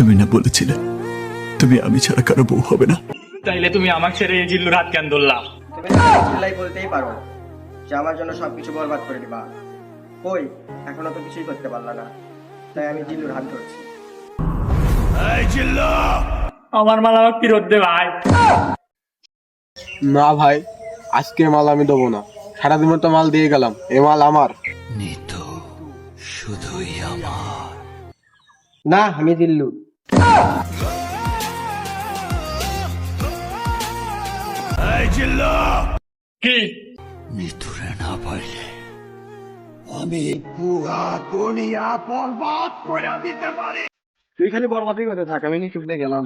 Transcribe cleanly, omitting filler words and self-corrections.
তুমি না বলেছিলে তুমি আমি ছাড়া কারো বউ হবে না? তাইলে তুমি আমাকে ছেড়ে এই জিল্লুর হাত কেন ধরলা? তুমি চিল্লাই বলতেই পারো যে আমার জন্য সবকিছু বরবাদ করে দিবা। কই, এখনো তো কিছুই করতে পারলা না, তাই আমি জিল্লুর হাত ধরছি। আমার মাল আমাকে ফেরত দে ভাই। না ভাই, আজকের মাল আমি দেবো না। সারাদিন তো মাল দিয়ে গেলাম, এ মাল আমার। না, আমি জিল্লু। কি তুই খালি বরবাদই করতে থাক, আমি নিচে গেলাম।